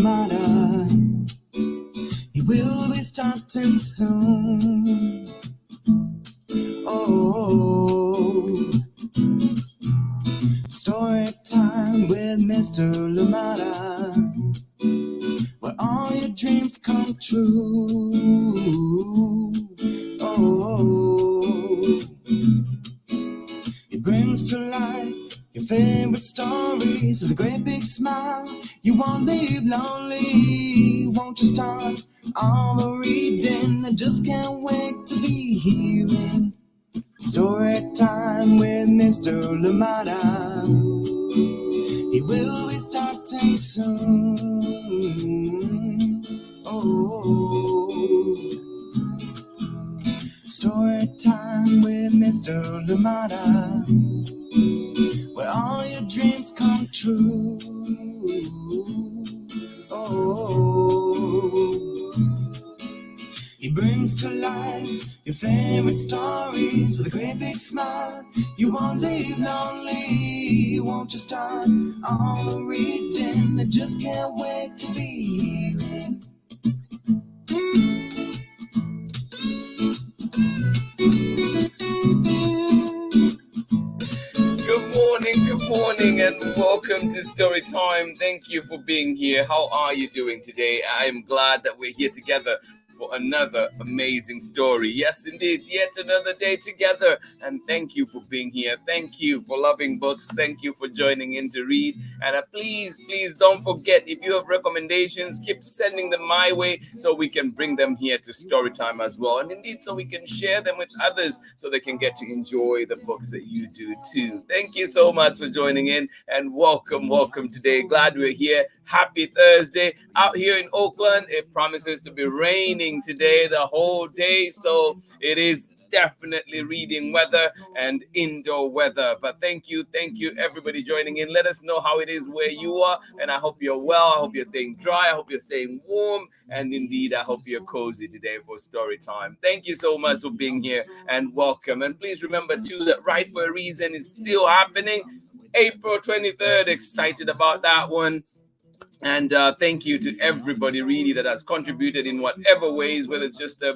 Lumada. He will be starting soon. Oh, story time with Mr. Lumada, where all your dreams come true. Oh, he brings to life your favorite stories with a great big smile. You won't leave lonely, won't you start all the reading? I just can't wait to be hearing story time with Mr. Lumada. He will be starting soon. Oh, story time with Mr. Lumada, where all your dreams come true. Oh, he brings to life your favorite stories with a great big smile. You won't leave lonely, won't you start all the reading? I just can't wait to be hearing. Good morning, and welcome to Story Time. Thank you for being here. How are you doing today? I am glad that we're here together for another amazing story. Yes, indeed, yet another day together. And thank you for being here. Thank you for loving books. Thank you for joining in to read. And please don't forget, if you have recommendations, keep sending them my way so we can bring them here to Storytime as well. And indeed, so we can share them with others so they can get to enjoy the books that you do too. Thank you so much for joining in, and welcome today. Glad we're here. Happy Thursday. Out here in Oakland, it promises to be raining today the whole day, so it is definitely reading weather and indoor weather. But thank you everybody joining in. Let us know how it is where you are, and I hope you're well. I hope you're staying dry. I hope you're staying warm, and indeed I hope you're cozy today for story time. Thank you so much for being here, and welcome. And please remember too that Right for a Reason is still happening April 23rd. Excited about that one. And thank you to everybody really that has contributed in whatever ways, whether it's just a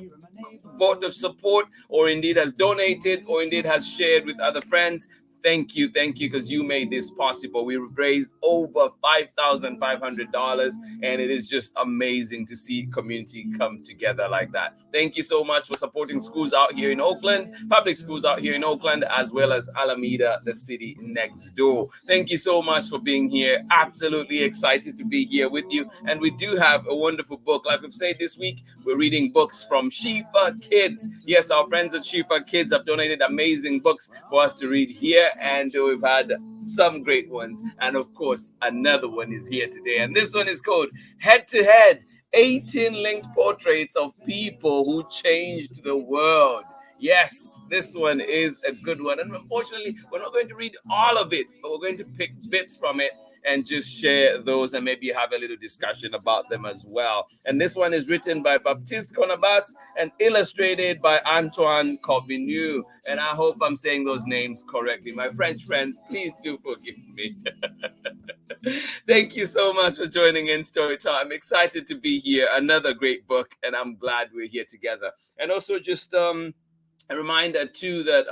vote of support, or indeed has donated, or indeed has shared with other friends. Thank you, because you made this possible. We raised over $5,500, and it is just amazing to see community come together like that. Thank you so much for supporting schools out here in Oakland, public schools out here in Oakland, as well as Alameda, the city next door. Thank you so much for being here. Absolutely excited to be here with you. And we do have a wonderful book. Like we've said this week, we're reading books from SCHIFFER Kids. Yes, our friends at SCHIFFER Kids have donated amazing books for us to read here, and we've had some great ones. And of course, another one is here today. And this one is called Head to Head, 18 linked portraits of people who changed the world. Yes, this one is a good one. And unfortunately, we're not going to read all of it, but we're going to pick bits from it and just share those and maybe have a little discussion about them as well. And this one is written by Baptiste CORNABAS and illustrated by ANTOINE CORBINEAU. And I hope I'm saying those names correctly. My French friends, please do forgive me. Thank you so much for joining in Storytime. Excited to be here. Another great book, and I'm glad we're here together. And also just a reminder too that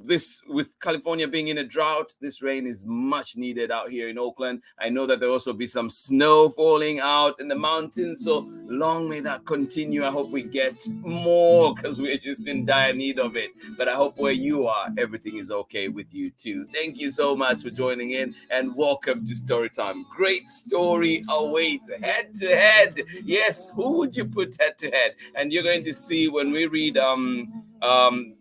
this, with California being in a drought, this rain is much needed out here in Oakland. I know that there'll also be some snow falling out in the mountains, so long may that continue. I hope we get more, because we're just in dire need of it. But I hope where you are, everything is okay with you too. Thank you so much for joining in, and welcome to Storytime. Great story awaits. Head to Head. Yes, who would you put head to head? And you're going to see when we read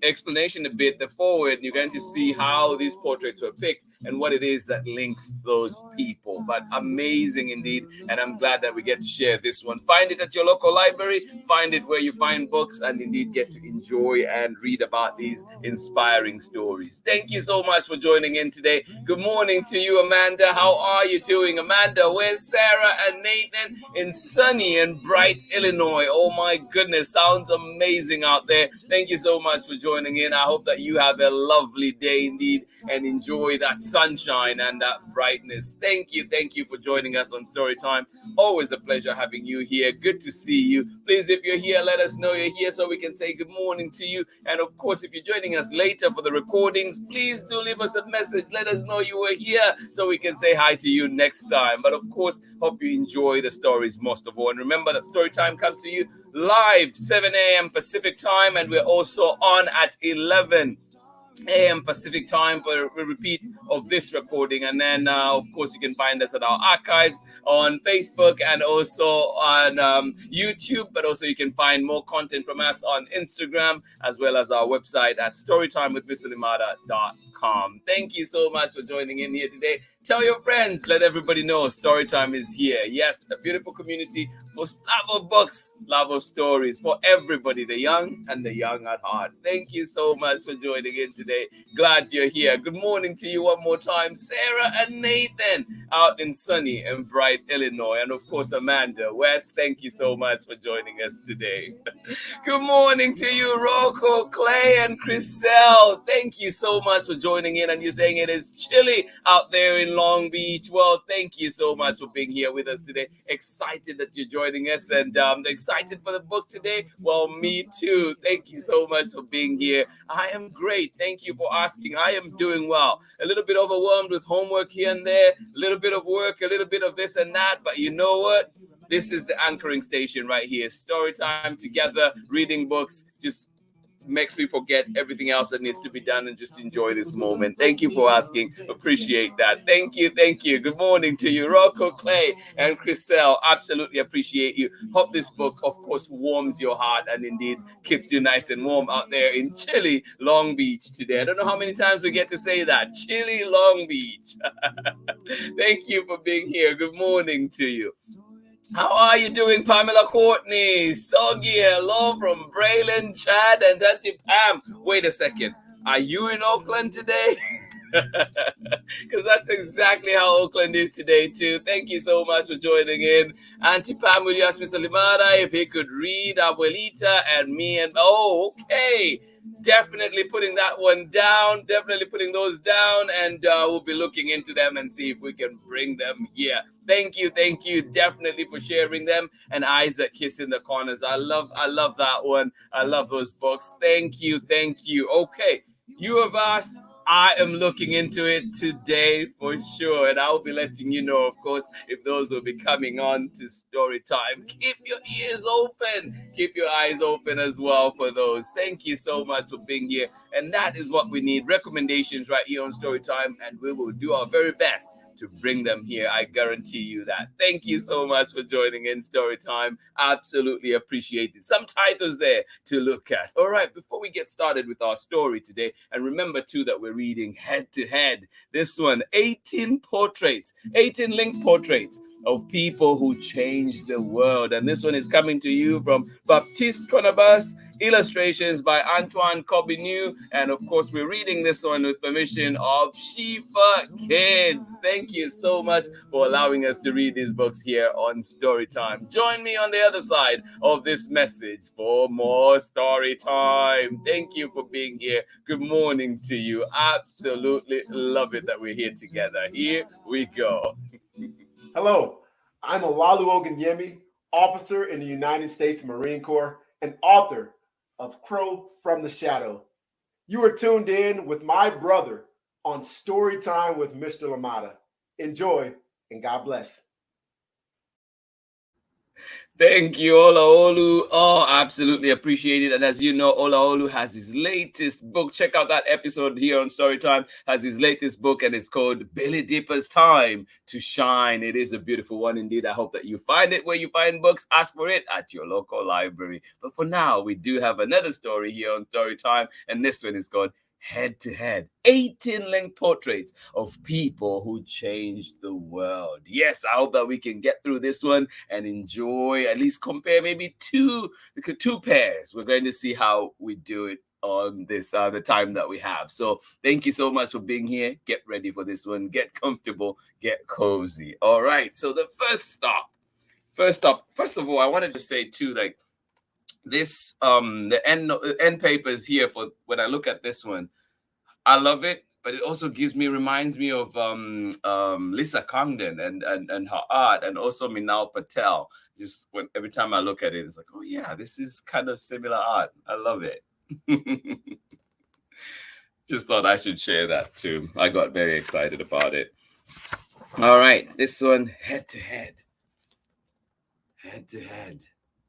explanation a bit, the forward, you're going to see how these portraits were picked and what it is that links those people. But amazing indeed, and I'm glad that we get to share this one. Find it at your local library, find it where you find books, and indeed get to enjoy and read about these inspiring stories. Thank you so much for joining in today. Good morning to you, Amanda. How are you doing? Amanda, where's Sarah and Nathan in sunny and bright Illinois? Oh my goodness, sounds amazing out there. Thank you so much for joining in. I hope that you have a lovely day indeed and enjoy that sunshine and that brightness. Thank you for joining us on Storytime. Always a pleasure having you here. Good to see you. Please, if you're here, let us know you're here so we can say good morning to you. And of course, if you're joining us later for the recordings, please do leave us a message. Let us know you were here so we can say hi to you next time. But of course, hope you enjoy the stories most of all. And remember that Storytime comes to you live 7 a.m. Pacific time, and we're also on at 11 a.m. Pacific time for a repeat of this recording. And then, of course, you can find us at our archives on Facebook and also on YouTube. But also, you can find more content from us on Instagram as well as our website at storytimewithmrlimada.com. Thank you so much for joining in here today. Tell your friends, let everybody know Storytime is here. Yes, a beautiful community for love of books, love of stories, for everybody, the young and the young at heart. Thank you so much for joining in today. Glad you're here. Good morning to you one more time, Sarah and Nathan out in sunny and bright Illinois. And of course, Amanda West, thank you so much for joining us today. Good morning to you, Rocco, Clay, and Chriselle. Thank you so much for joining in. And you're saying it is chilly out there in Long Beach. Well, thank you so much for being here with us today. Excited that you're joining us and excited for the book today. Well, me too. Thank you so much for being here. I am great. Thank you for asking. I am doing well. A little bit overwhelmed with homework here and there, a little bit of work, a little bit of this and that. But you know what? This is the anchoring station right here. Story time together, reading books, just makes me forget everything else that needs to be done and just enjoy this moment. Thank you for asking. Appreciate that. Thank you. Thank you. Good morning to you, Rocco, Clay, and Chriselle. Absolutely appreciate you. Hope this book, of course, warms your heart and indeed keeps you nice and warm out there in chilly Long Beach today. I don't know how many times we get to say that. Chilly Long Beach. Thank you for being here. Good morning to you. How are you doing, Pamela Courtney? Soggy, hello from Braylon, Chad, and Auntie Pam. Wait a second. Are you in Oakland today? Because that's exactly how Oakland is today, too. Thank you so much for joining in. Auntie Pam, will you ask Mr. Limada if he could read Abuelita and me? And oh, okay. Definitely putting that one down. Definitely putting those down. And we'll be looking into them and see if we can bring them here. Thank you definitely for sharing them. And Eyes That Kiss in the Corners. I love that one. I love those books. Thank you. Okay, you have asked. I am looking into it today for sure, and I'll be letting you know, of course, if those will be coming on to story time. Keep your ears open, keep your eyes open as well for those. Thank you so much for being here, and that is what we need, recommendations right here on story time, and we will do our very best to bring them here. I guarantee you that. Thank you so much for joining in story time. Absolutely appreciate it. Some titles there to look at. All right, before we get started with our story today, and remember too that we're reading Head to Head. This one, 18 linked portraits of people who changed the world. And this one is coming to you from Baptiste CORNABAS, illustrations by ANTOINE CORBINEAU, and of course we're reading this one with permission of SCHIFFER Kids. Thank you so much for allowing us to read these books here on Storytime. Join me on the other side of this message for more Storytime. Thank you for being here. Good morning to you. Absolutely love it that we're here together. Here we go. Hello, I'm Olalu Ogunyemi, officer in the United States Marine Corps and author of Crow from the Shadow. You are tuned in with my brother on Storytime with Mr. Lamada. Enjoy and God bless. Thank you, Olaolu. Oh, absolutely appreciate it. And as you know, Olaolu has his latest book. Check out that episode here on Storytime. Has his latest book, and it's called Billy Dipper's Time to Shine. It is a beautiful one indeed. I hope that you find it where you find books. Ask for it at your local library. But for now, we do have another story here on Storytime, and this one is called Head to Head, 18 linked portraits of people who changed the world. Yes, I hope that we can get through this one and enjoy, at least compare maybe two pairs. We're going to see how we do it on this the time that we have. So thank you so much for being here. Get ready for this one. Get comfortable. Get cozy. All right. So the first of all, I wanted to say too, like, this the end papers here for when I look at this one, I love it. but it also reminds me of Lisa Congdon and her art, and also Minal Patel. Just every time I look at it, it's like, oh yeah, this is kind of similar art. I love it. Just thought I should share that too. I got very excited about it. All right, this one, head to head. Head to head.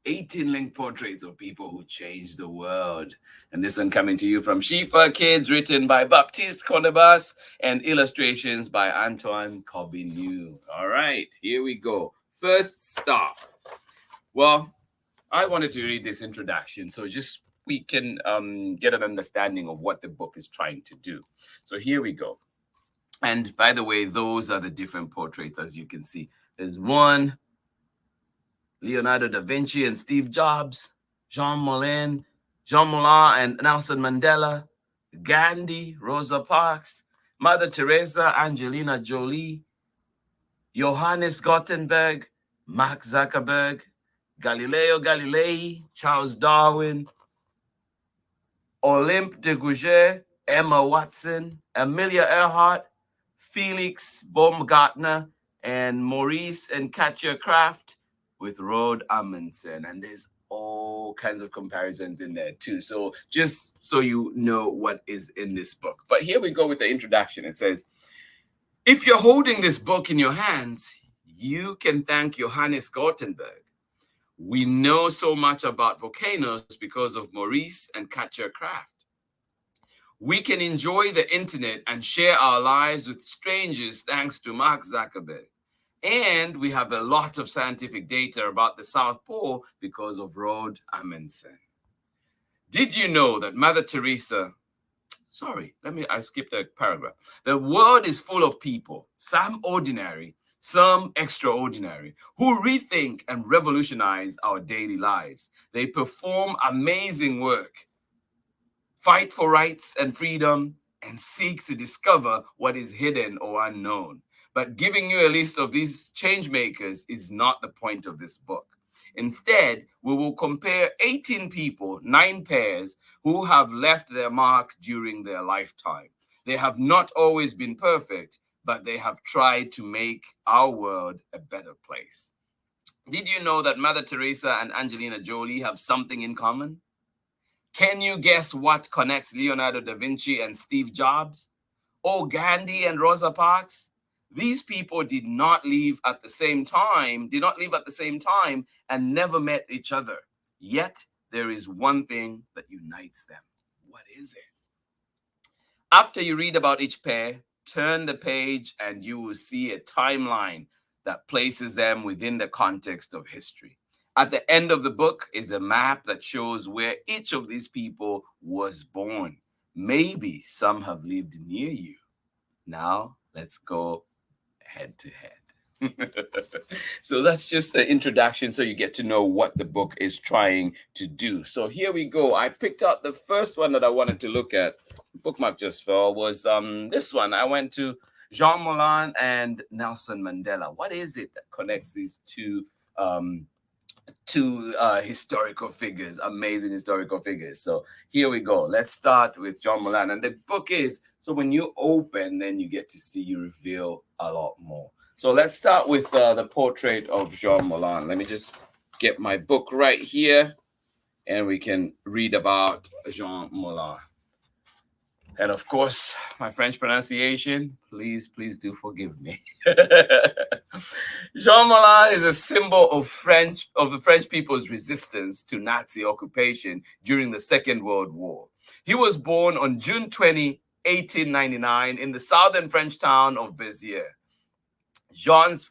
18 linked portraits of people who changed the world. And this one coming to you from SCHIFFER Kids, written by Baptiste CORNABAS, and illustrations by ANTOINE CORBINEAU. All right, here we go. First stop. Well, I wanted to read this introduction so just we can get an understanding of what the book is trying to do. So here we go. And by the way, those are the different portraits, as you can see. There's one, Leonardo da Vinci and Steve Jobs, Jean Moulin and Nelson Mandela, Gandhi, Rosa Parks, Mother Teresa, Angelina Jolie, Johannes Gutenberg, Mark Zuckerberg, Galileo Galilei, Charles Darwin, Olympe de Gouges, Emma Watson, Amelia Earhart, Felix Baumgartner, and Maurice and Katja Kraft, with Rod Amundsen. And there's all kinds of comparisons in there too. So just so you know what is in this book. But here we go with the introduction. It says, if you're holding this book in your hands, you can thank Johannes Gutenberg. We know so much about volcanoes because of Maurice and Katja Kraft. We can enjoy the internet and share our lives with strangers thanks to Mark Zuckerberg. And we have a lot of scientific data about the South Pole because of Rod Amundsen. Did you know that Mother Teresa, I skipped a paragraph. The world is full of people, some ordinary, some extraordinary, who rethink and revolutionize our daily lives. They perform amazing work, fight for rights and freedom, and seek to discover what is hidden or unknown. But giving you a list of these change makers is not the point of this book. Instead, we will compare 18 people, 9 pairs, who have left their mark during their lifetime. They have not always been perfect, but they have tried to make our world a better place. Did you know that Mother Teresa and Angelina Jolie have something in common? Can you guess what connects Leonardo da Vinci and Steve Jobs? Or Gandhi and Rosa Parks? These people did not live at the same time and never met each other. Yet there is one thing that unites them. What is it? After you read about each pair, turn the page and you will see a timeline that places them within the context of history. At the end of the book is a map that shows where each of these people was born. Maybe some have lived near you. Now let's go head to head. So that's just the introduction, so you get to know what the book is trying to do. So here we go. I picked out the first one that I wanted to look at. Bookmark just fell. Was this one. I went to Jean Moulin and Nelson Mandela. What is it that connects these two historical figures, amazing historical figures? So here we go. Let's start with Jean Moulin. And the book is, so when you open, then you get to see, you reveal a lot more. So let's start with the portrait of Jean Moulin. Let me just get my book right here and we can read about Jean Moulin. And of course, my French pronunciation, please do forgive me. Jean Moulin is a symbol of the French people's resistance to Nazi occupation during the Second World War. He was born on June 20, 1899 in the southern French town of Béziers. Jean's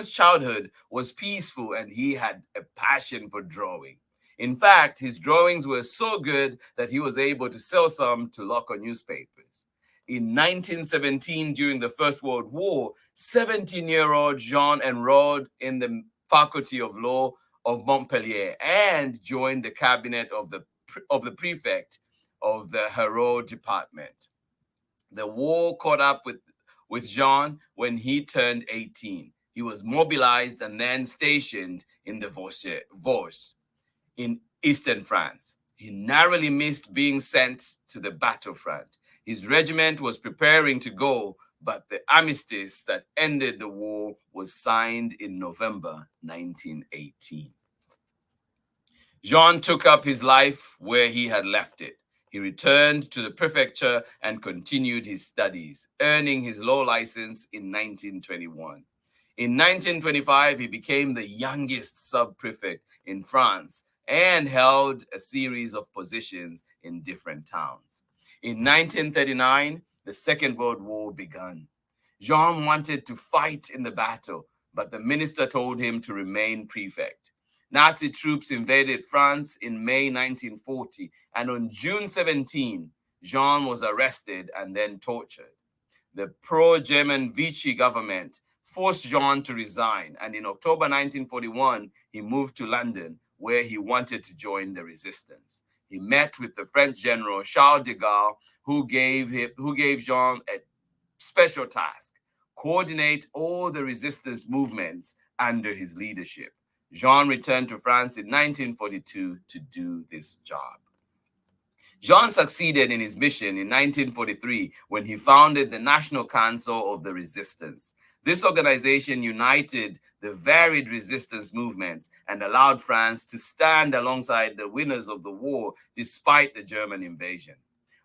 childhood was peaceful and he had a passion for drawing. In fact, his drawings were so good that he was able to sell some to local newspapers. In 1917, during the First World War, 17-year-old Jean enrolled in the Faculty of Law of Montpellier and joined the cabinet of the prefect of the Hérault department. The war caught up with Jean when he turned 18. He was mobilized and then stationed in the Vosges in eastern France. He narrowly missed being sent to the battlefront. His regiment was preparing to go, but the armistice that ended the war was signed in November 1918. Jean took up his life where he had left it. He returned to the prefecture and continued his studies, earning his law license in 1921. In 1925, he became the youngest sub-prefect in France and held a series of positions in different towns. In 1939, the Second World War began. Jean wanted to fight in the battle, but the minister told him to remain prefect. Nazi troops invaded France in May 1940, and on June 17, Jean was arrested and then tortured. The pro-German Vichy government forced Jean to resign, and in October 1941, he moved to London, where he wanted to join the resistance. He met with the French general Charles de Gaulle, who gave Jean a special task: coordinate all the resistance movements under his leadership. Jean returned to France in 1942 to do this job. Jean succeeded in his mission in 1943 when he founded the National Council of the Resistance. This organization united the varied resistance movements and allowed France to stand alongside the winners of the war despite the German invasion.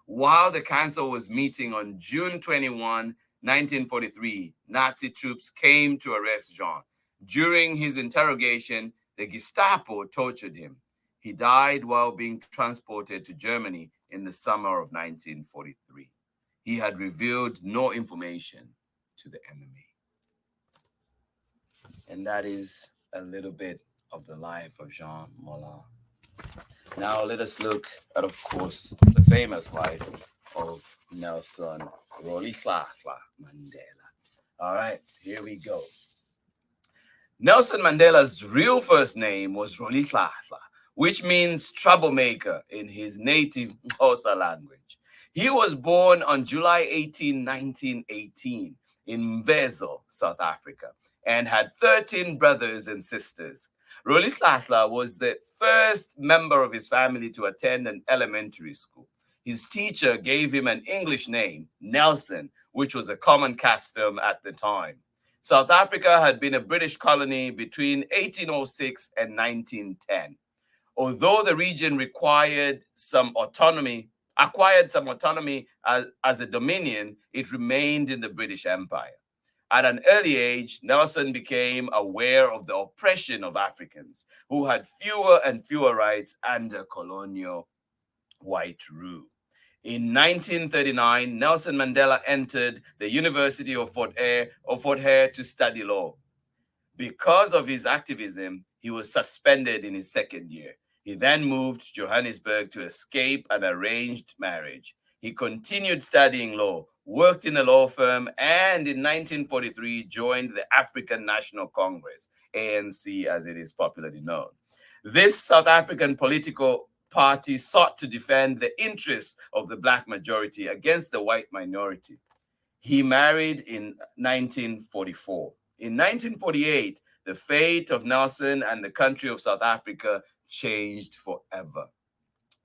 While the council was meeting on June 21, 1943, Nazi troops came to arrest Jean. During his interrogation, the Gestapo tortured him. He died while being transported to Germany in the summer of 1943. He had revealed no information to the enemy. And that is a little bit of the life of Jean Moulin. Now let us look at, of course, the famous life of Nelson Rolihlahla Mandela. All right, here we go. Nelson Mandela's real first name was Rolihlahla, which means troublemaker in his native Xhosa language. He was born on July 18, 1918 in Mvezo, South Africa, and had 13 brothers and sisters. Rolihlahla was the first member of his family to attend an elementary school. His teacher gave him an English name, Nelson, which was a common custom at the time. South Africa had been a British colony between 1806 and 1910. Although the region acquired some autonomy as a dominion, it remained in the British Empire. At an early age, Nelson became aware of the oppression of Africans, who had fewer and fewer rights under colonial white rule. In 1939, Nelson Mandela entered the University of Fort Hare to study law. Because of his activism, he was suspended in his second year. He then moved to Johannesburg to escape an arranged marriage. He continued studying law, worked in a law firm, and in 1943 joined the African National Congress, ANC as it is popularly known. This South African political party sought to defend the interests of the Black majority against the white minority. He married in 1944. In 1948, the fate of Nelson and the country of South Africa changed forever.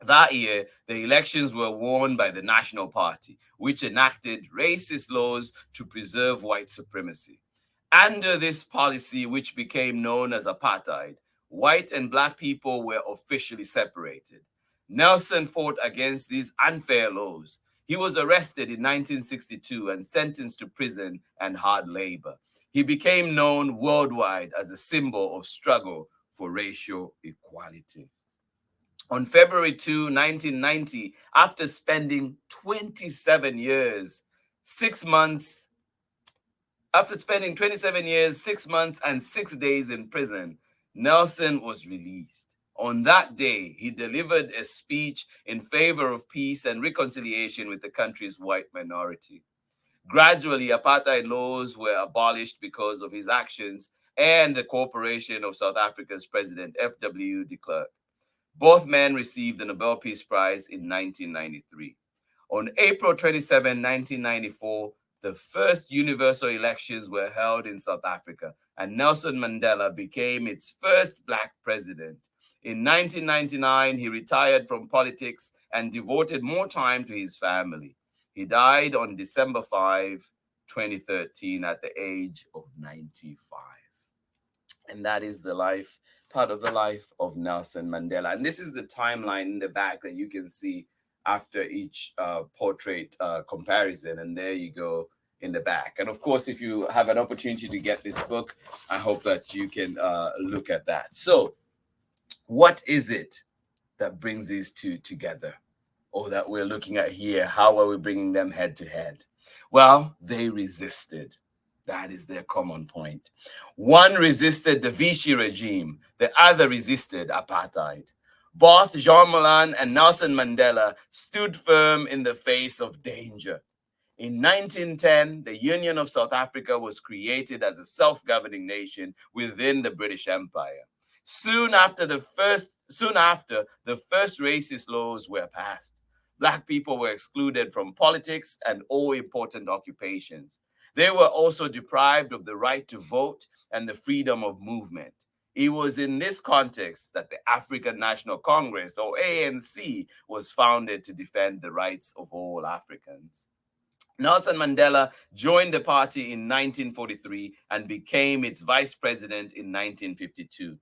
That year, the elections were won by the National Party, which enacted racist laws to preserve white supremacy. Under this policy, which became known as apartheid, white and Black people were officially separated. Nelson fought against these unfair laws. He was arrested in 1962 and sentenced to prison and hard labor. He became known worldwide as a symbol of struggle for racial equality. On February 2, 1990, after spending 27 years, 6 months, and 6 days in prison, Nelson was released. On that day, he delivered a speech in favor of peace and reconciliation with the country's white minority. Gradually, apartheid laws were abolished because of his actions and the cooperation of South Africa's President F.W. de Klerk. Both men received the Nobel Peace Prize in 1993. On April 27, 1994, the first universal elections were held in South Africa, and Nelson Mandela became its first Black president. In 1999, he retired from politics and devoted more time to his family. He died on December 5, 2013, at the age of 95. And that is the life, part of the life of Nelson Mandela. And this is the timeline in the back that you can see after each portrait comparison. And there you go in the back. And of course, if you have an opportunity to get this book, I hope that you can look at that. So, what is it that brings these two together, or that we're looking at here? How are we bringing them head to head? Well, they resisted. That is their common point. One resisted the Vichy regime, the other resisted apartheid. Both Jean Moulin and Nelson Mandela stood firm in the face of danger. In 1910, the Union of South Africa was created as a self-governing nation within the British Empire. Soon after, the first racist laws were passed. Black people were excluded from politics and all important occupations. They were also deprived of the right to vote and the freedom of movement. It was in this context that the African National Congress, or ANC, was founded to defend the rights of all Africans. Nelson Mandela joined the party in 1943 and became its vice president in 1952.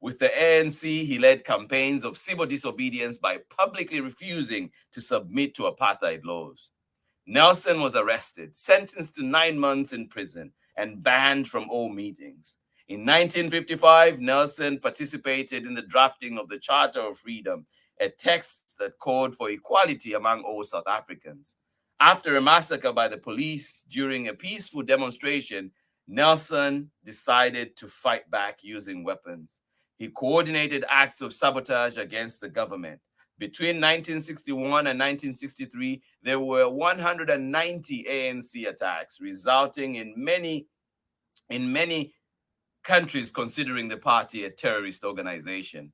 With the ANC, he led campaigns of civil disobedience by publicly refusing to submit to apartheid laws. Nelson was arrested, sentenced to 9 months in prison, and banned from all meetings. In 1955, Nelson participated in the drafting of the Charter of Freedom, a text that called for equality among all South Africans. After a massacre by the police during a peaceful demonstration, Nelson decided to fight back using weapons. He coordinated acts of sabotage against the government. Between 1961 and 1963, there were 190 ANC attacks, resulting in many countries considering the party a terrorist organization.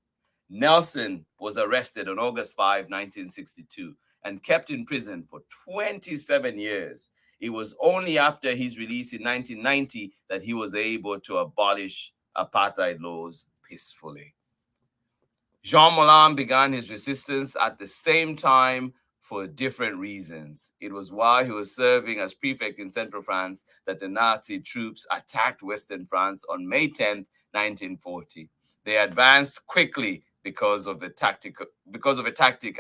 Nelson was arrested on August 5, 1962, and kept in prison for 27 years. It was only after his release in 1990 that he was able to abolish apartheid laws peacefully. Jean Moulin began his resistance at the same time for different reasons. It was while he was serving as prefect in Central France that the Nazi troops attacked Western France on May 10, 1940. They advanced quickly because of a tactic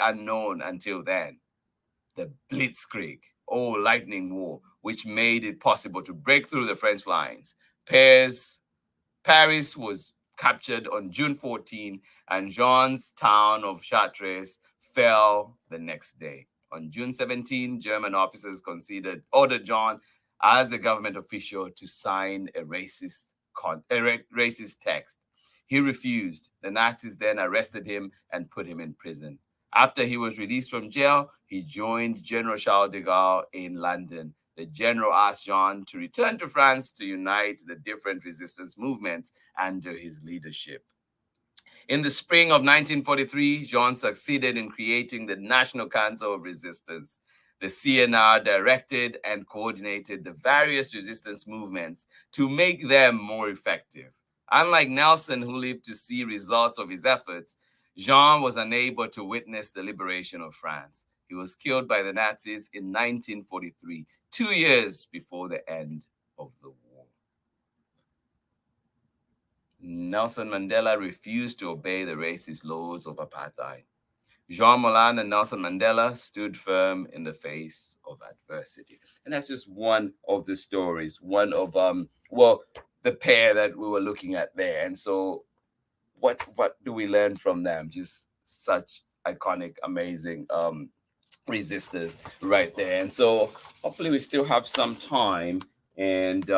unknown until then, the Blitzkrieg, or Lightning War, which made it possible to break through the French lines. Paris was captured on June 14, and Jean's town of Chartres fell the next day. On June 17, German officers ordered Jean, as a government official, to sign a racist text. He refused. The Nazis then arrested him and put him in prison. After he was released from jail, he joined General Charles de Gaulle in London. The general asked Jean to return to France to unite the different resistance movements under his leadership. In the spring of 1943, Jean succeeded in creating the National Council of Resistance. The CNR directed and coordinated the various resistance movements to make them more effective. Unlike Nelson, who lived to see results of his efforts, Jean was unable to witness the liberation of France. He was killed by the Nazis in 1943, 2 years before the end of the war. Nelson Mandela refused to obey the racist laws of apartheid. Jean Moulin and Nelson Mandela stood firm in the face of adversity. And that's just one of the stories, one of, the pair that we were looking at there. And so what do we learn from them? Just such iconic, amazing resistors right there. And so hopefully we still have some time. And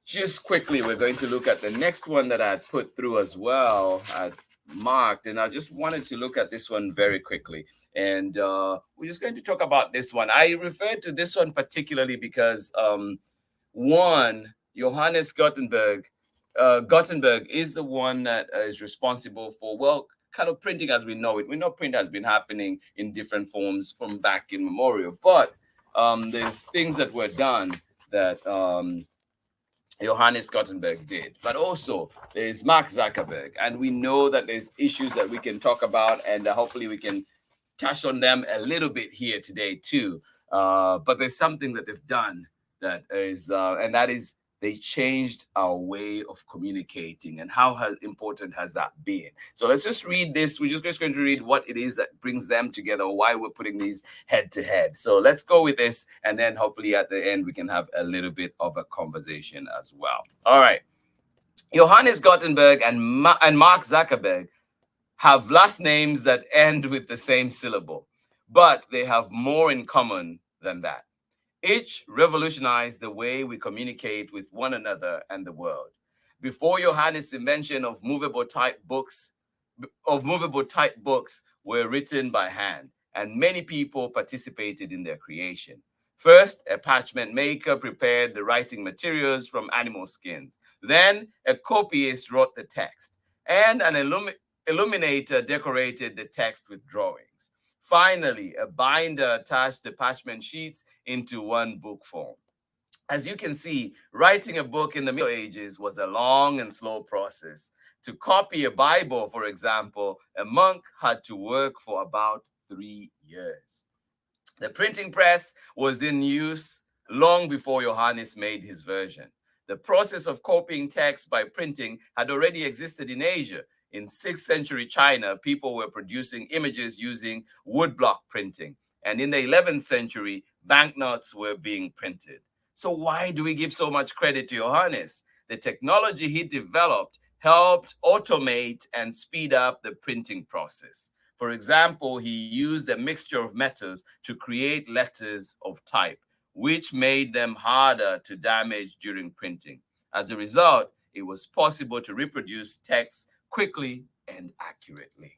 just quickly, we're going to look at the next one that I had put through as well, I marked. And I just wanted to look at this one very quickly. And we're just going to talk about this one. I referred to this one particularly because Johannes Gutenberg is the one that is responsible for, kind of printing as we know it. We know print has been happening in different forms from back in memorial, but there's things that were done that Johannes Gutenberg did. But also there's Mark Zuckerberg, and we know that there's issues that we can talk about, and hopefully we can touch on them a little bit here today too. But there's something that they've done that is, and that is they changed our way of communicating. And how important has that been? So let's just read this. We're just going to read what it is that brings them together, or why we're putting these head to head. So let's go with this, and then hopefully at the end we can have a little bit of a conversation as well. All right. Johannes Gutenberg and Mark Zuckerberg have last names that end with the same syllable, but they have more in common than that. Each revolutionized the way we communicate with one another and the world. Before Johannes' invention of movable type books were written by hand, and many people participated in their creation. First, a parchment maker prepared the writing materials from animal skins. Then, a copyist wrote the text, and an illuminator decorated the text with drawings. Finally, a binder attached the parchment sheets into one book form. As you can see, writing a book in the Middle Ages was a long and slow process. To copy a Bible, for example, a monk had to work for about 3 years. The printing press was in use long before Johannes made his version. The process of copying text by printing had already existed in Asia. In 6th century China, people were producing images using woodblock printing. And in the 11th century, banknotes were being printed. So why do we give so much credit to Johannes? The technology he developed helped automate and speed up the printing process. For example, he used a mixture of metals to create letters of type, which made them harder to damage during printing. As a result, it was possible to reproduce text quickly and accurately.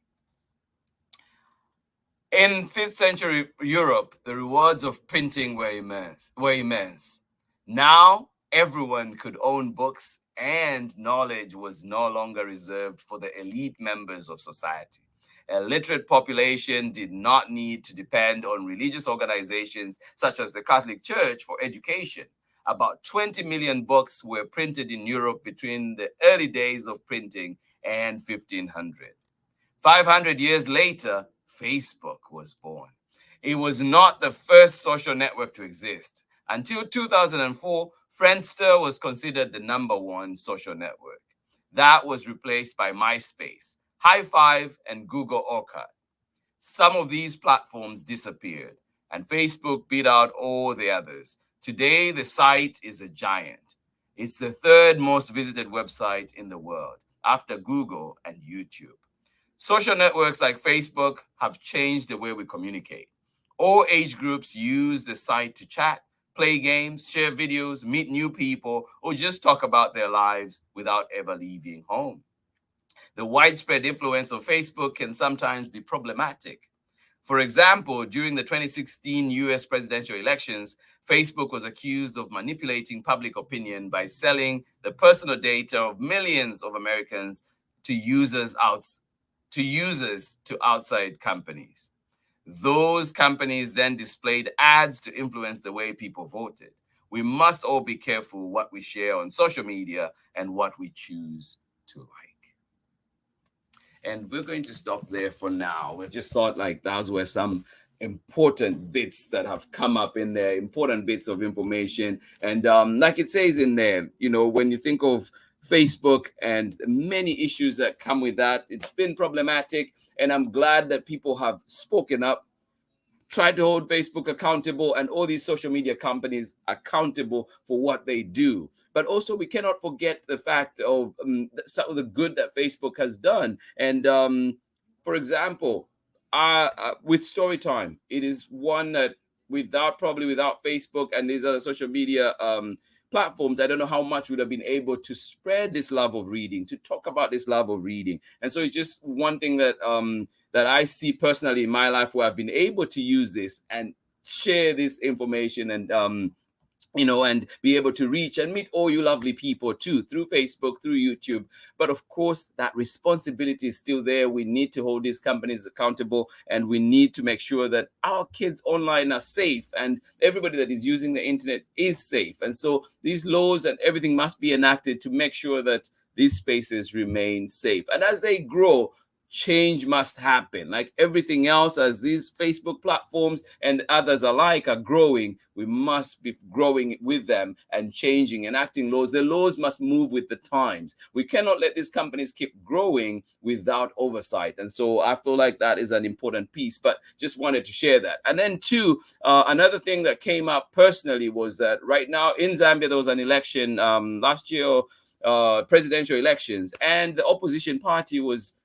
In 5th century Europe, the rewards of printing were immense. Now, everyone could own books, and knowledge was no longer reserved for the elite members of society. A literate population did not need to depend on religious organizations such as the Catholic Church for education. About 20 million books were printed in Europe between the early days of printing and 1500. 500 years later, Facebook was born. It was not the first social network to exist. Until 2004, Friendster was considered the #1 social network. That was replaced by MySpace, High Five, and Google Orchid. Some of these platforms disappeared, and Facebook beat out all the others. Today, the site is a giant. It's the 3rd most visited website in the world, after Google and YouTube. Social networks like Facebook have changed the way we communicate. All age groups use the site to chat, play games, share videos, meet new people, or just talk about their lives without ever leaving home. The widespread influence of Facebook can sometimes be problematic. For example, during the 2016 US presidential elections, Facebook was accused of manipulating public opinion by selling the personal data of millions of Americans to users to outside companies. Those companies then displayed ads to influence the way people voted. We must all be careful what we share on social media and what we choose to like. And we're going to stop there for now. We just thought like those were some important bits that have come up in there, important bits of information. And like it says in there, you know, when you think of Facebook and many issues that come with that, it's been problematic. And I'm glad that people have spoken up, tried to hold Facebook accountable and all these social media companies accountable for what they do. But also, we cannot forget the fact of some of the good that Facebook has done. And for example, with Storytime, it is one that without Facebook and these other social media platforms, I don't know how much would have been able to spread this love of reading, to talk about this love of reading. And so it's just one thing that that I see personally in my life, where I've been able to use this and share this information and you know, and be able to reach and meet all you lovely people too, through Facebook, through YouTube. But of course, that responsibility is still there. We need to hold these companies accountable, and we need to make sure that our kids online are safe and everybody that is using the internet is safe. And so these laws and everything must be enacted to make sure that these spaces remain safe. And as they grow, change must happen. Like everything else, as these Facebook platforms and others alike are growing, we must be growing with them and changing, enacting laws. The laws must move with the times. We cannot let these companies keep growing without oversight. And so I feel like that is an important piece, but just wanted to share that. And then two, another thing that came up personally was that right now in Zambia, there was an election last year, presidential elections, and the opposition party was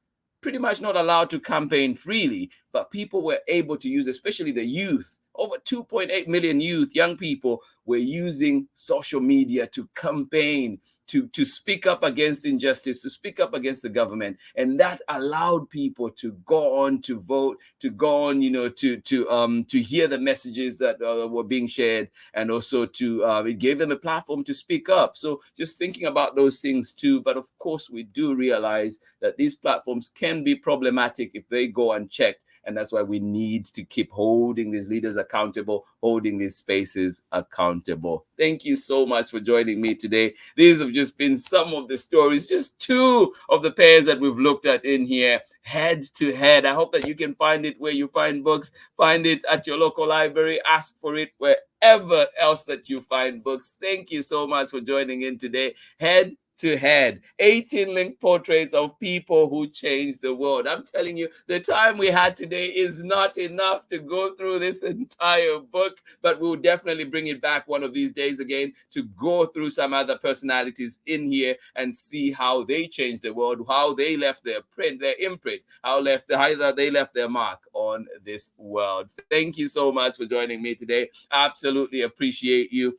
pretty much not allowed to campaign freely, but people were able to use, especially the youth. Over 2.8 million youth, young people, were using social media to campaign, to speak up against injustice, to speak up against the government, and that allowed people to go on to vote, to go on, to hear the messages that were being shared, and also to it gave them a platform to speak up. So just thinking about those things too. But of course, we do realize that these platforms can be problematic if they go unchecked. And that's why we need to keep holding these leaders accountable, holding these spaces accountable. Thank you so much for joining me today. These have just been some of the stories, just two of the pairs that we've looked at in here, head to head. I hope that you can find it where you find books, find it at your local library, ask for it wherever else that you find books. Thank you so much for joining in today. Head to head, 18 link portraits of people who changed the world. I'm telling you, the time we had today is not enough to go through this entire book, but we'll definitely bring it back one of these days again to go through some other personalities in here and see how they changed the world, how they left their print, their imprint, how they left their mark on this world. Thank you so much for joining me today. Absolutely appreciate you.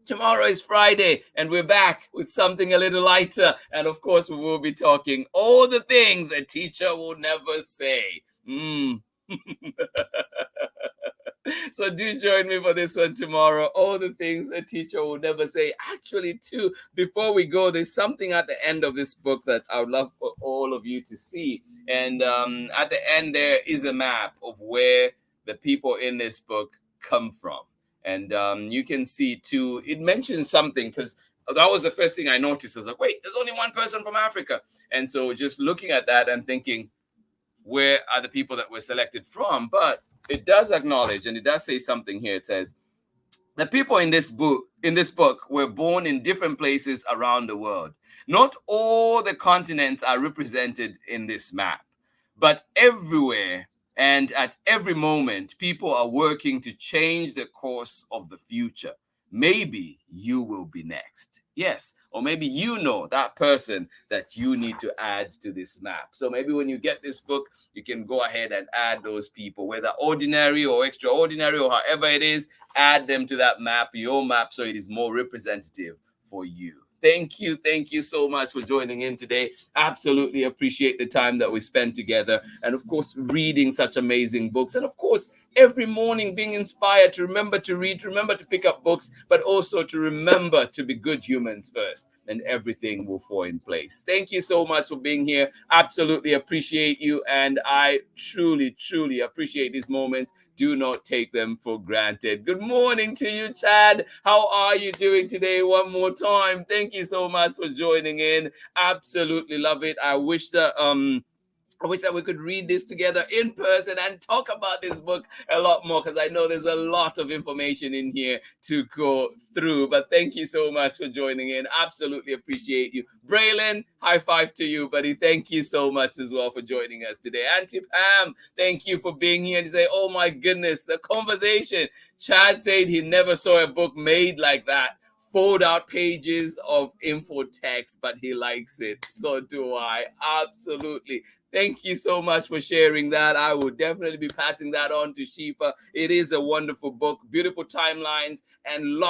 Tomorrow is Friday, and we're back with something a little lighter. And of course, we will be talking all the things a teacher will never say. So do join me for this one tomorrow. All the things a teacher will never say. Actually, too, before we go, there's something at the end of this book that I would love for all of you to see. And at the end, there is a map of where the people in this book come from. And you can see too, it mentions something, because that was the first thing I noticed. I was like, wait, there's only one person from Africa. And so just looking at that and thinking, where are the people that were selected from? But it does acknowledge, and it does say something here. It says, the people in this book were born in different places around the world. Not all the continents are represented in this map, but everywhere and at every moment, people are working to change the course of the future. Maybe you will be next. Yes, or maybe you know that person that you need to add to this map. So maybe when you get this book, you can go ahead and add those people, whether ordinary or extraordinary or however it is, add them to that map, your map, so it is more representative for you. Thank you so much for joining in today. Absolutely appreciate the time that we spent together, and of course reading such amazing books, and of course every morning being inspired to remember to read, remember to pick up books, but also to remember to be good humans first, and everything will fall in place. Thank you so much for being here. Absolutely appreciate you, and I truly appreciate these moments. Do not take them for granted. Good morning to you, Chad. How are you doing today? One more time, thank you so much for joining in. Absolutely love it. I wish that we could read this together in person and talk about this book a lot more, because I know there's a lot of information in here to go through. But thank you so much for joining in. Absolutely appreciate you. Braylon, high five to you, buddy. Thank you so much as well for joining us today. Auntie Pam, thank you for being here. And say, oh my goodness, the conversation. Chad said he never saw a book made like that. Fold out pages of info text, but he likes it. So do I. Absolutely. Thank you so much for sharing that. I will definitely be passing that on to SCHIFFER. It is a wonderful book, beautiful timelines, and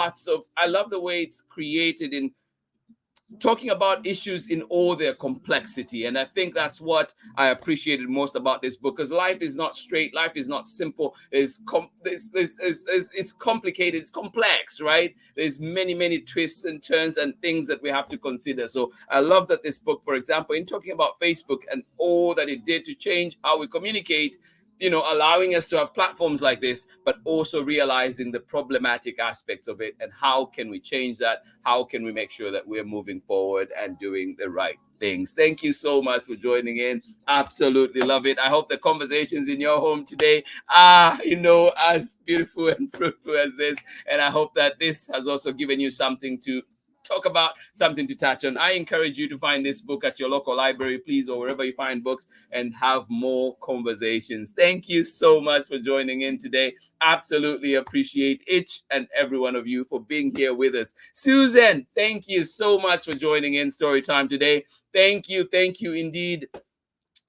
I love the way it's created in talking about issues in all their complexity. And I think that's what I appreciated most about this book, because life is not straight, life is not simple. It's complicated, it's complex, right? There's many twists and turns and things that we have to consider. So I love that this book, for example, in talking about Facebook and all that it did to change how we communicate, allowing us to have platforms like this, but also realizing the problematic aspects of it and how can we change that? How can we make sure that we're moving forward and doing the right things. Thank you so much for joining in. Absolutely love it. I hope the conversations in your home today are, as beautiful and fruitful as this. And I hope that this has also given you something to talk about, something to touch on. I encourage you to find this book at your local library, please, or wherever you find books, and have more conversations. Thank you so much for joining in today. Absolutely appreciate each and every one of you for being here with us. Susan, thank you so much for joining in Storytime today. Thank you indeed.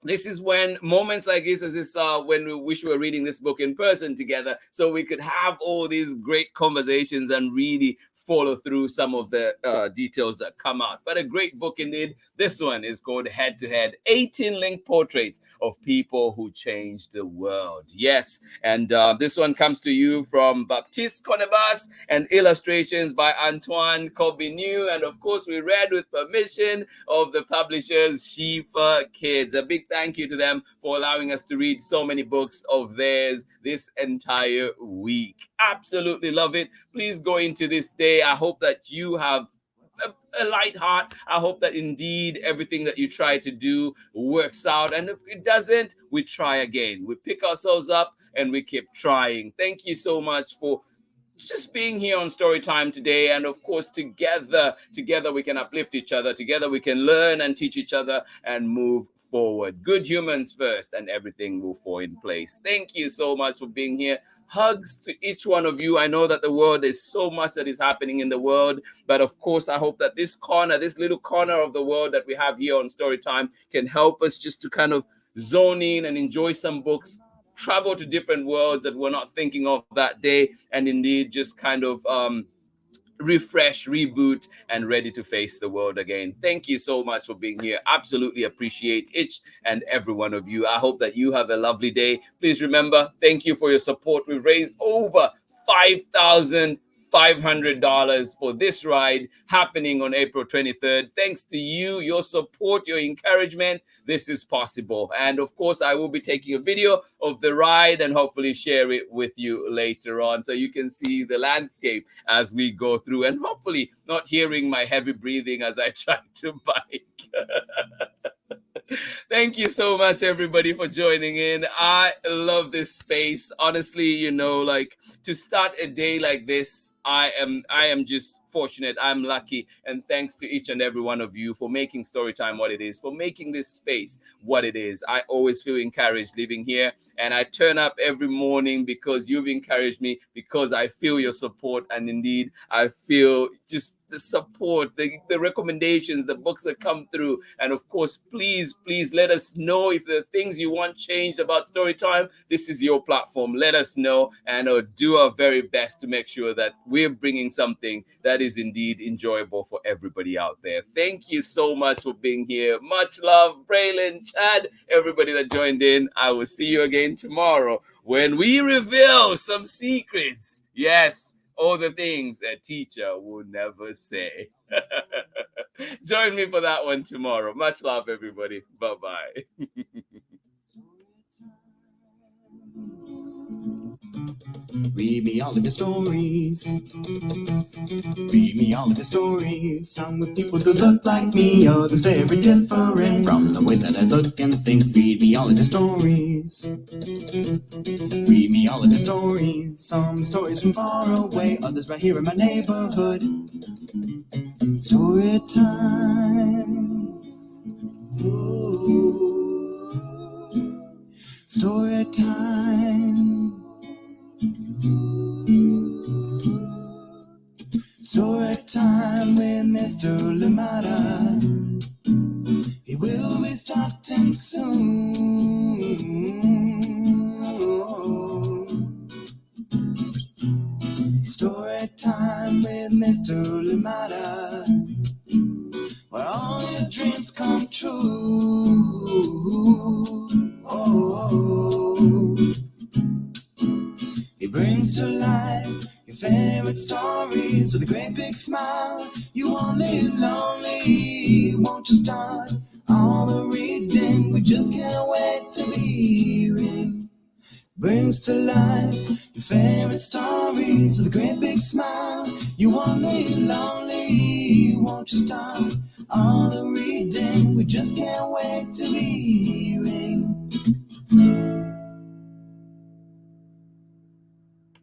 This is when moments like this, as this when we wish we were reading this book in person together, so we could have all these great conversations and really follow through some of the details that come out. But a great book indeed. This one is called Head to Head, 18 Linked Portraits of People Who Changed the World. Yes, and this one comes to you from Baptiste CORNABAS and illustrations by Antoine CORBINEAU. And of course, we read with permission of the publishers SCHIFFER Kids. A big thank you to them for allowing us to read so many books of theirs this entire week. Absolutely love it. Please go into this day. I hope that you have a light heart. I hope that indeed everything that you try to do works out. And if it doesn't, we try again. We pick ourselves up and we keep trying. Thank you so much for just being here on Storytime today. And of course, together we can uplift each other. Together we can learn and teach each other and move forward. Good humans first, and everything will fall in place. Thank you so much for being here. Hugs to each one of you. I know that the world is so much that is happening in the world, but of course, I hope that this little corner of the world that we have here on Storytime can help us just to kind of zone in and enjoy some books, travel to different worlds that we're not thinking of that day, and indeed just kind of refresh, reboot, and ready to face the world again. Thank you so much for being here. Absolutely appreciate each and every one of you. I hope that you have a lovely day. Please remember, thank you for your support. We've raised over $5,500 for this ride happening on April 23rd. Thanks to you, your support, your encouragement, this is possible. And of course, I will be taking a video of the ride and hopefully share it with you later on so you can see the landscape as we go through, and hopefully not hearing my heavy breathing as I try to bike. Thank you so much, everybody, for joining in. I love this space. Honestly, to start a day like this, I am just fortunate. I'm lucky, and thanks to each and every one of you for making Storytime what it is, for making this space what it is. I always feel encouraged living here, and I turn up every morning because you've encouraged me, because I feel your support, and indeed I feel just the support, the recommendations, the books that come through. And of course, please let us know if there are things you want changed about Storytime. This is your platform. Let us know, and do our very best to make sure that we're bringing something that is indeed enjoyable for everybody out there. Thank you so much for being here. Much love, Braylon, Chad, everybody that joined in. I will see you again tomorrow when we reveal some secrets. Yes, all the things a teacher will never say. Join me for that one tomorrow. Much love, everybody. Bye-bye. Read me all of your stories. Read me all of your stories. Some with people who look like me, others very different from the way that I look and think. Read me all of your stories. Read me all of your stories. Some stories from far away, others right here in my neighborhood. Story time. Ooh. Story time. Story time with Mr. Lamada. He will be starting soon. Story time with Mr. Lamada, where all your dreams come true. Oh. He brings to life your favorite stories with a great big smile. You won't live lonely, won't you start all the reading? We just can't wait to be hearing. Brings to life your favorite stories with a great big smile. You won't live lonely, won't you start all the reading we just can't wait to be hearing.